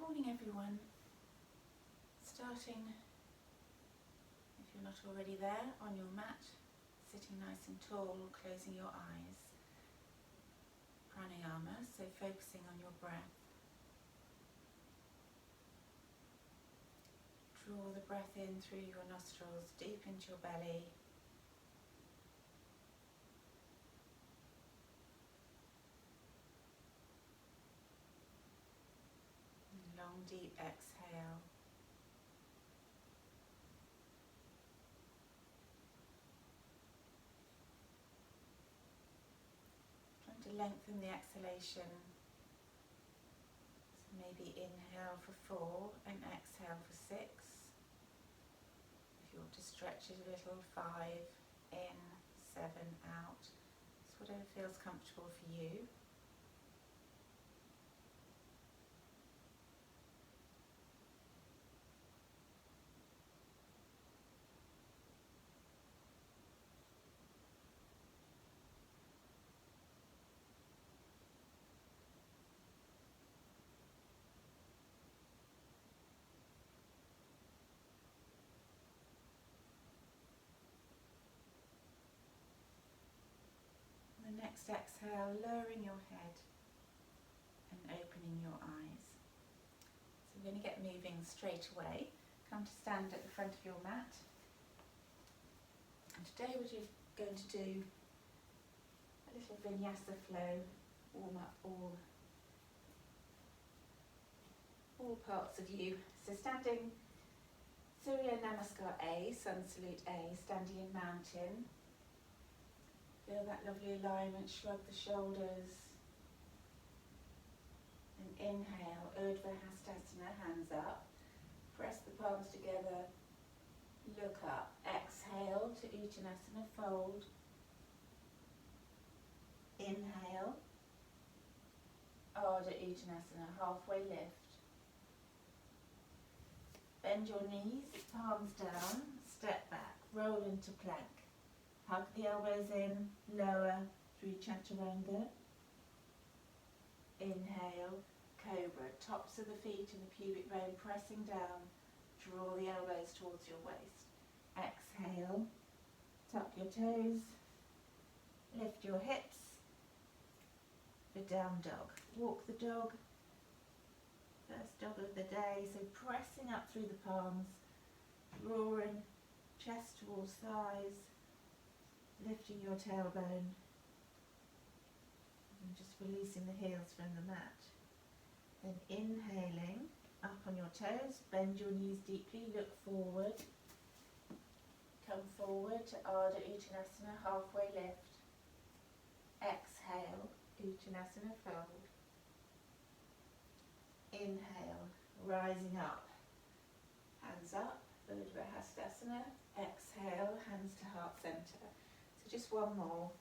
Morning everyone. Starting, if you're not already there, on your mat, sitting nice and tall, closing your eyes. Pranayama, so focusing on your breath. Draw the breath in through your nostrils, deep into your belly. And long, deep exhale. Trying to lengthen the exhalation. So maybe inhale for 4 and exhale for 6. If you want to stretch it a little, 5 in, 7 out. It's whatever feels comfortable for you. The next exhale, lowering your head and opening your eyes. So we're going to get moving straight away. Come to stand at the front of your mat. And today we're going to do a little Vinyasa flow, warm up all parts of you. So standing Surya Namaskar A, Sun Salute A, standing in mountain. Feel that lovely alignment, shrug the shoulders. And inhale, Urdhva Hastasana, hands up. Press the palms together, look up. Exhale to Uttanasana, fold. Inhale, Ardha Uttanasana, halfway lift. Bend your knees, palms down, step back, roll into plank. Hug the elbows in, lower through Chaturanga. Inhale, Cobra, tops of the feet and the pubic bone pressing down. Draw the elbows towards your waist. Exhale, tuck your toes, lift your hips. The down dog. Walk the dog. First dog of the day, so pressing up through the palms, drawing chest towards thighs. Lifting your tailbone and just releasing the heels from the mat. Then inhaling, up on your toes, bend your knees deeply, look forward. Come forward to Ardha Uttanasana, halfway lift. Exhale, Uttanasana, fold. Inhale, rising up. Hands up, Urdhva Hastasana. Exhale, hands to heart center. So just one more.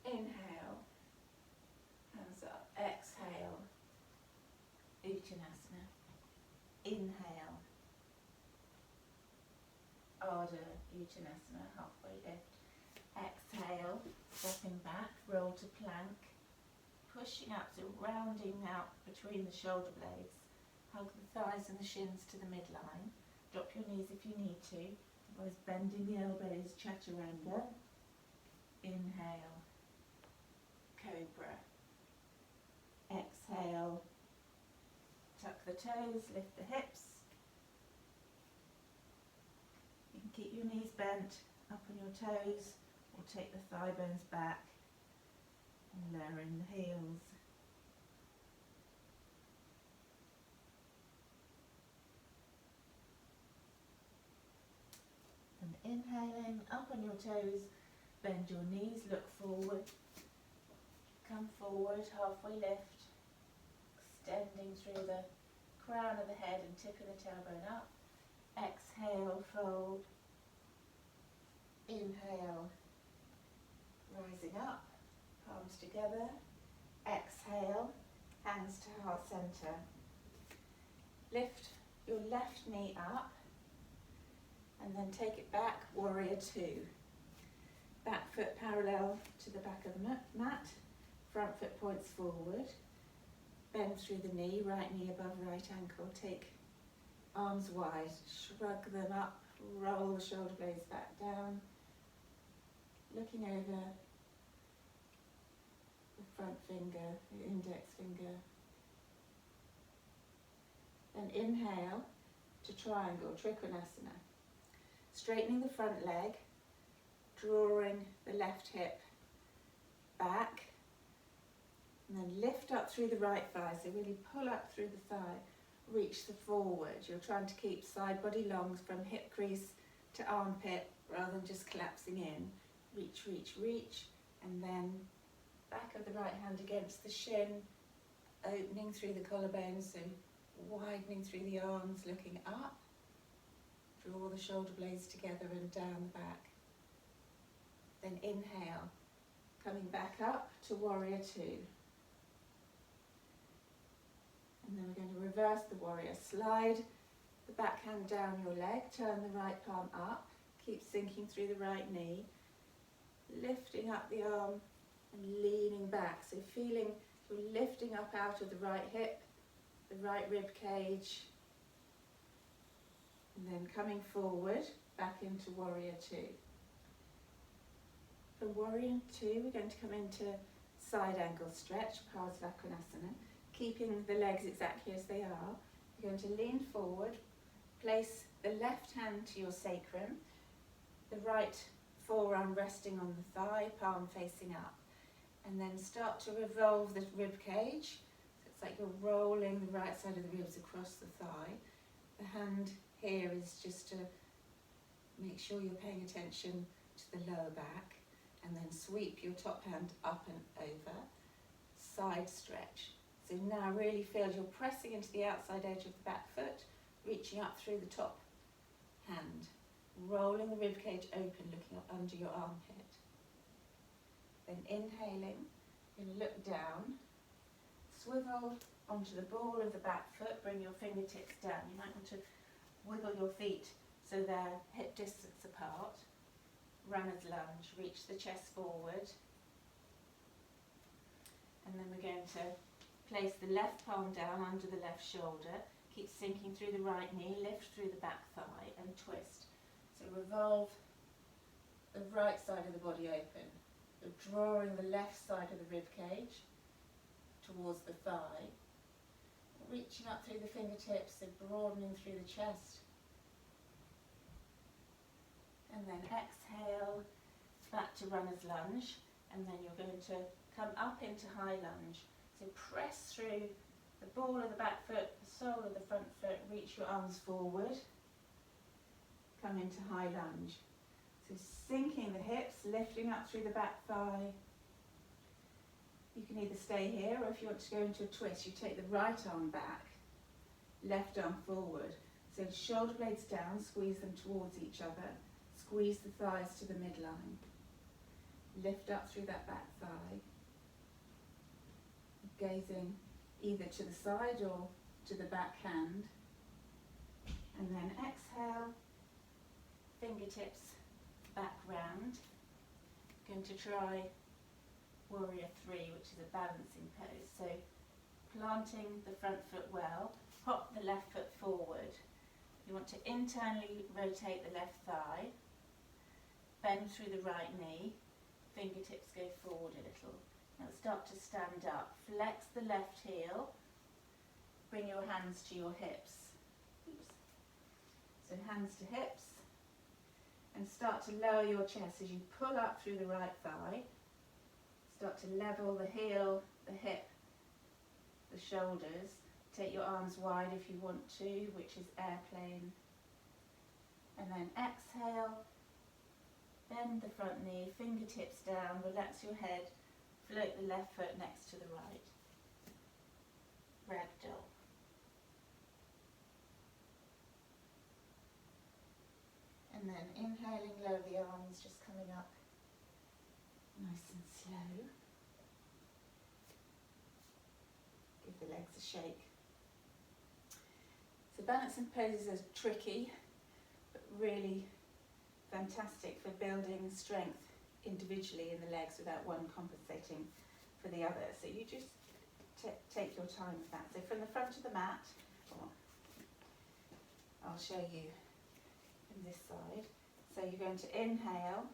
Inhale, hands up. Exhale, Uttanasana. Inhale, Ardha Uttanasana, halfway lift. Exhale, stepping back, roll to plank. Pushing up, so rounding out between the shoulder blades. Hug the thighs and the shins to the midline. Drop your knees if you need to. Otherwise, bending the elbows, Chaturanga. Inhale, Cobra. Exhale, tuck the toes, lift the hips. You can keep your knees bent, up on your toes, or take the thigh bones back and lowering the heels. And inhaling, up on your toes, bend your knees, look forward. Come forward, halfway lift. Extending through the crown of the head and tip of the tailbone up. Exhale, fold. Inhale, rising up, palms together. Exhale, hands to heart center. Lift your left knee up. And then take it back, warrior 2. Back foot parallel to the back of the mat, front foot points forward. Bend through the knee, right knee above right ankle. Take arms wide, shrug them up, roll the shoulder blades back down, looking over the front finger, the index finger. Then inhale to triangle, Trikonasana. Straightening the front leg, drawing the left hip back, and then lift up through the right thigh, so really pull up through the thigh, reach the forward. You're trying to keep side body long from hip crease to armpit rather than just collapsing in. Reach, reach, reach, and then back of the right hand against the shin, opening through the collarbone, so widening through the arms, looking up. Draw the shoulder blades together and down the back. Then inhale, coming back up to warrior two. And then we're going to reverse the warrior. Slide the back hand down your leg, turn the right palm up, keep sinking through the right knee, lifting up the arm and leaning back. So feeling you're lifting up out of the right hip, the right rib cage, and then coming forward, back into warrior two. From warrior two, we're going to come into side angle stretch, Parsvakonasana, keeping the legs exactly as they are. You're going to lean forward, place the left hand to your sacrum, the right forearm resting on the thigh, palm facing up, and then start to revolve the rib cage. So it's like you're rolling the right side of the ribs across the thigh. The hand here is just to make sure you're paying attention to the lower back, and then sweep your top hand up and over, side stretch. So now really feel you're pressing into the outside edge of the back foot, reaching up through the top hand, rolling the rib cage open, looking up under your armpit. Then inhaling, you're going to look down, swivel onto the ball of the back foot, bring your fingertips down. You might want to wiggle your feet so they're hip distance apart. Runner's lunge, reach the chest forward. And then we're going to place the left palm down under the left shoulder, keep sinking through the right knee, lift through the back thigh and twist. So revolve the right side of the body open. You're drawing the left side of the rib cage towards the thigh, reaching up through the fingertips and broadening through the chest. And then exhale, back to runner's lunge, and then you're going to come up into high lunge. So press through the ball of the back foot, the sole of the front foot, reach your arms forward, come into high lunge. So sinking the hips, lifting up through the back thigh. You can either stay here, or if you want to go into a twist, you take the right arm back, left arm forward. So shoulder blades down, squeeze them towards each other. Squeeze the thighs to the midline. Lift up through that back thigh. Gazing either to the side or to the back hand. And then exhale, fingertips back round. Going to try warrior three, which is a balancing pose. So planting the front foot well, hop the left foot forward. You want to internally rotate the left thigh, bend through the right knee, fingertips go forward a little. Now start to stand up, flex the left heel, bring your hands to your hips. Oops. So hands to hips, and start to lower your chest as you pull up through the right thigh. Start to level the heel, the hip, the shoulders. Take your arms wide if you want to, which is airplane. And then exhale, bend the front knee, fingertips down, relax your head, float the left foot next to the right. Ragdoll. And then inhaling, lower the arms, just coming up nice and slow. Give the legs a shake. So balancing poses are tricky, but really fantastic for building strength individually in the legs without one compensating for the other. So you just take your time with that. So from the front of the mat, I'll show you from this side. So you're going to inhale,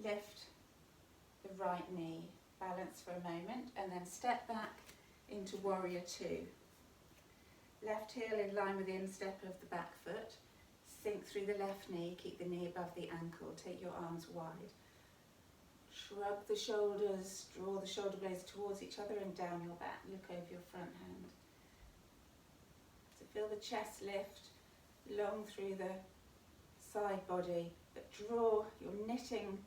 lift the right knee, balance for a moment, and then step back into warrior two. Left heel in line with the instep of the back foot. Sink through the left knee, keep the knee above the ankle, take your arms wide. Shrug the shoulders, draw the shoulder blades towards each other and down your back. Look over your front hand. So feel the chest lift, long through the side body, but you're knitting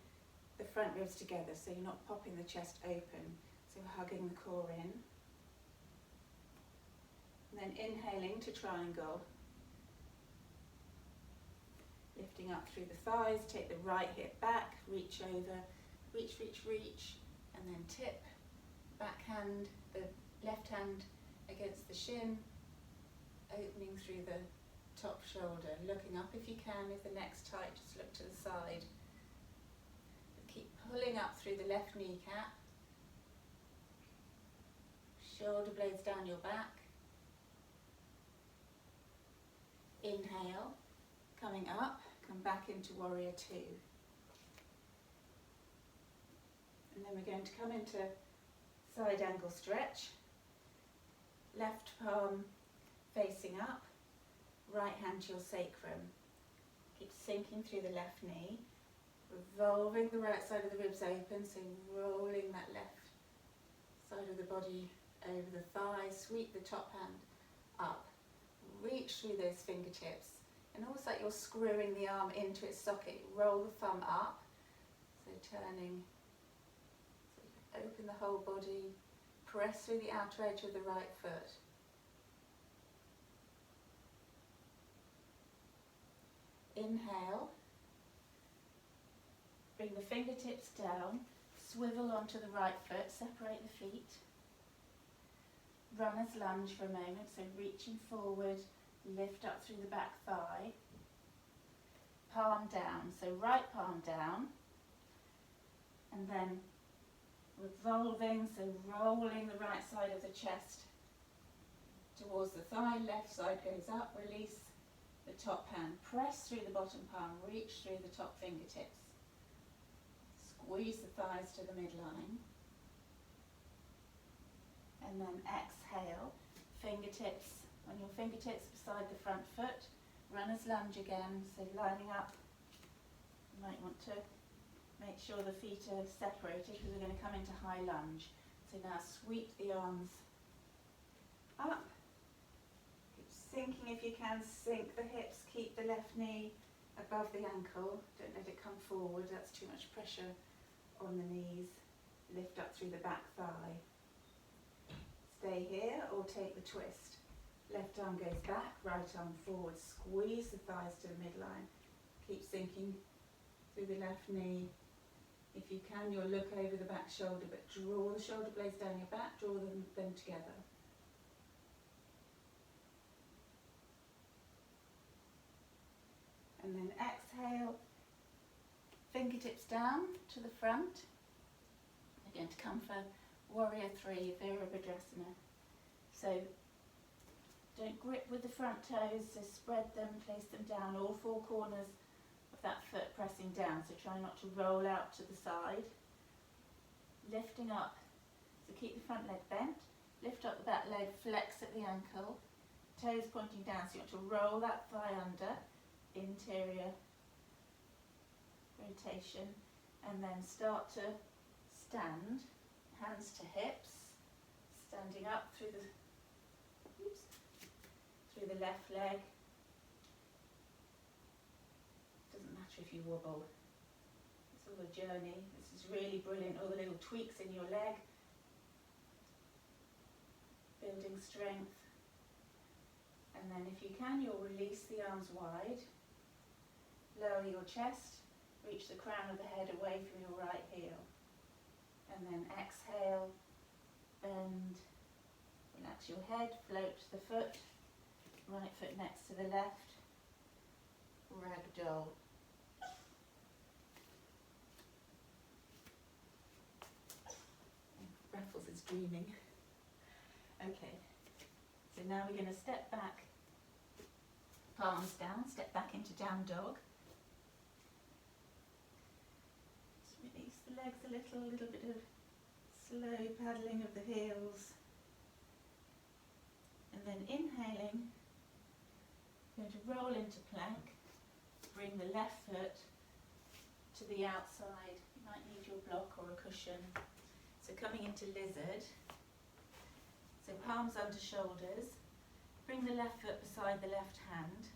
the front ribs together so you're not popping the chest open. So hugging the core in. And then inhaling to triangle. Lifting up through the thighs, take the right hip back, reach over, reach, and then tip, back hand, the left hand against the shin, opening through the top shoulder, looking up if you can. If the neck's tight, just look to the side. Keep pulling up through the left kneecap, shoulder blades down your back. Inhale, coming up, come back into warrior two. And then we're going to come into side angle stretch. Left palm facing up, right hand to your sacrum. Keep sinking through the left knee, revolving the right side of the ribs open, so rolling that left side of the body over the thighs. Sweep the top hand up, reach through those fingertips, and almost like you're screwing the arm into its socket. Roll the thumb up, so turning, so you can open the whole body, press through the outer edge of the right foot. Inhale, bring the fingertips down, swivel onto the right foot, separate the feet. Runner's lunge for a moment, so reaching forward, lift up through the back thigh. Palm down, so right palm down, and then revolving, so rolling the right side of the chest towards the thigh, left side goes up, release the top hand, press through the bottom palm, reach through the top fingertips, squeeze the thighs to the midline, and then exhale, fingertips on your fingertips beside the front foot, runner's lunge again, so lining up. You might want to make sure the feet are separated because we're going to come into high lunge. So now sweep the arms up, keep sinking if you can, sink the hips, keep the left knee above the ankle, don't let it come forward, that's too much pressure on the knees. Lift up through the back thigh. Stay here or take the twist. Left arm goes back, right arm forward, squeeze the thighs to the midline. Keep sinking through the left knee. If you can, you'll look over the back shoulder, but draw the shoulder blades down your back, draw them together. And then exhale, fingertips down to the front. We're going to come for warrior three, Virabhadrasana. So don't grip with the front toes, so spread them, place them down, all four corners of that foot pressing down, so try not to roll out to the side. Lifting up, so keep the front leg bent, lift up the back leg, flex at the ankle, toes pointing down, so you want to roll that thigh under, interior rotation, and then start to stand, hands to hips, standing up through the left leg. Doesn't matter if you wobble, it's all a journey. This is really brilliant, all the little tweaks in your leg, building strength. And then if you can, you'll release the arms wide, lower your chest, reach the crown of the head away from your right heel. And then exhale, bend, relax your head, float the foot, right foot next to the left, ragdoll. Raffles is dreaming. Okay, so now we're going to step back, palms down, step back into down dog. Just release the legs a little bit of slow paddling of the heels. And then inhaling, going to roll into plank, bring the left foot to the outside. You might need your block or a cushion. So coming into lizard, so palms under shoulders, bring the left foot beside the left hand.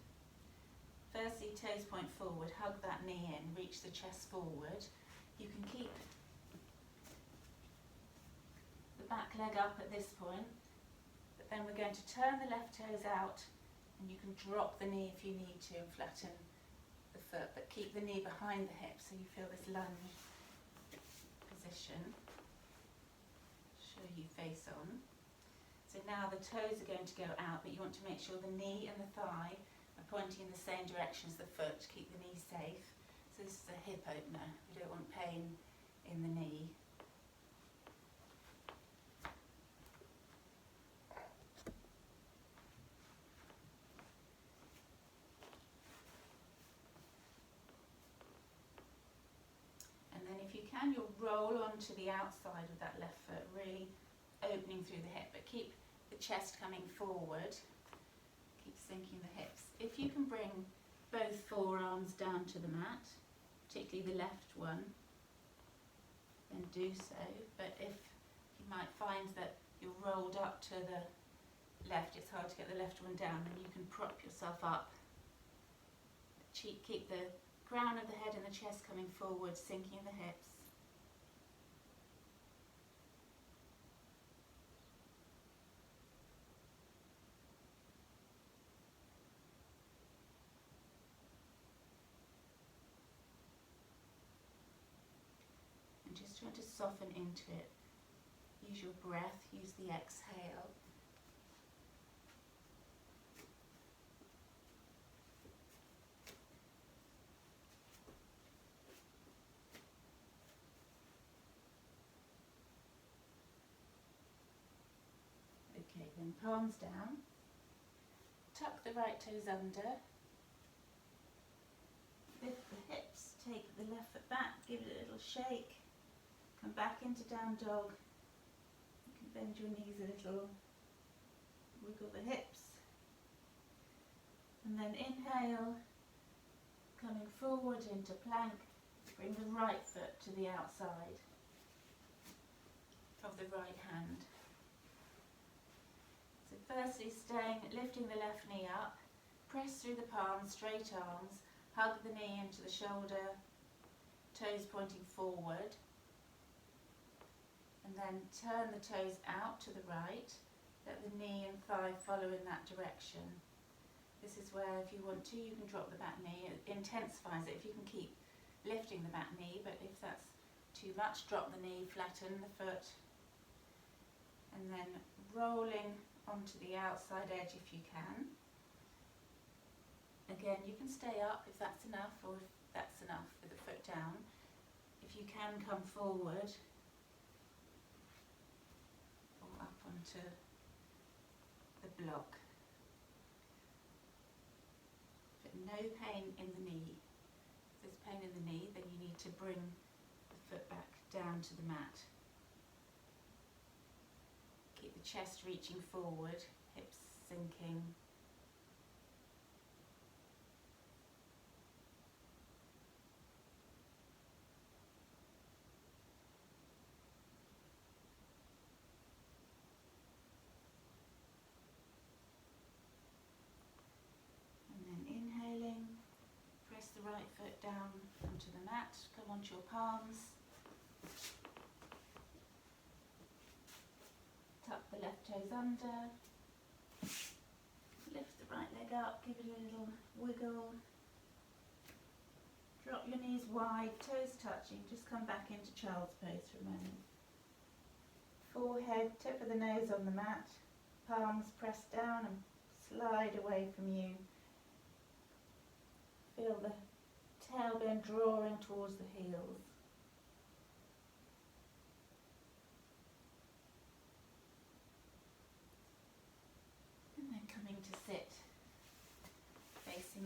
Firstly, toes point forward, hug that knee in, reach the chest forward. You can keep the back leg up at this point, but then we're going to turn the left toes out, and you can drop the knee if you need to and flatten the foot, but keep the knee behind the hip so you feel this lunge position. Show you face on. So now the toes are going to go out, but you want to make sure the knee and the thigh are pointing in the same direction as the foot to keep the knee safe. So this is a hip opener. We don't want pain in the knee. And then if you can, you'll roll onto the outside of that left foot, really opening through the hip, but keep the chest coming forward, keep sinking the hips. If you can bring both forearms down to the mat, particularly the left one, then do so, but if you might find that you're rolled up to the left, it's hard to get the left one down, then you can prop yourself up. Keep the crown of the head and the chest coming forward, sinking the hips. Just trying to soften into it. Use your breath, use the exhale. Okay, then palms down. Tuck the right toes under. Lift the hips, take the left foot back, give it a little shake. Come back into down dog. You can bend your knees a little, wiggle the hips. And then inhale, coming forward into plank, bring the right foot to the outside of the right hand. So firstly lifting the left knee up, press through the palms, straight arms, hug the knee into the shoulder, toes pointing forward. And then turn the toes out to the right, let the knee and thigh follow in that direction. This is where if you want to, you can drop the back knee. It intensifies it if you can keep lifting the back knee, but if that's too much, drop the knee, flatten the foot, and then rolling onto the outside edge if you can. Again, you can stay up if that's enough, or if that's enough with the foot down. If you can come forward, up onto the block, but no pain in the knee. If there's pain in the knee, then you need to bring the foot back down to the mat. Keep the chest reaching forward, hips sinking. Right foot down onto the mat, come onto your palms, tuck the left toes under, lift the right leg up, give it a little wiggle, drop your knees wide, toes touching, just come back into child's pose for a moment. Forehead, tip of the nose on the mat, palms pressed down and slide away from you. Feel the tailbone drawing towards the heels.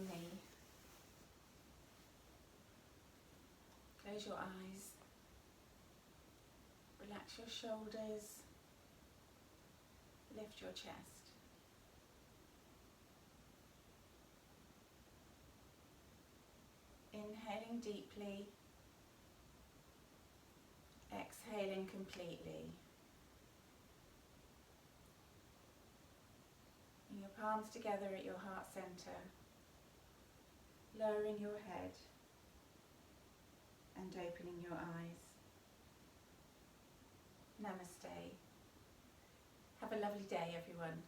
knee. Close your eyes. Relax your shoulders. Lift your chest. Inhaling deeply. Exhaling completely. Bring your palms together at your heart center. Lowering your head and opening your eyes. Namaste. Have a lovely day, everyone.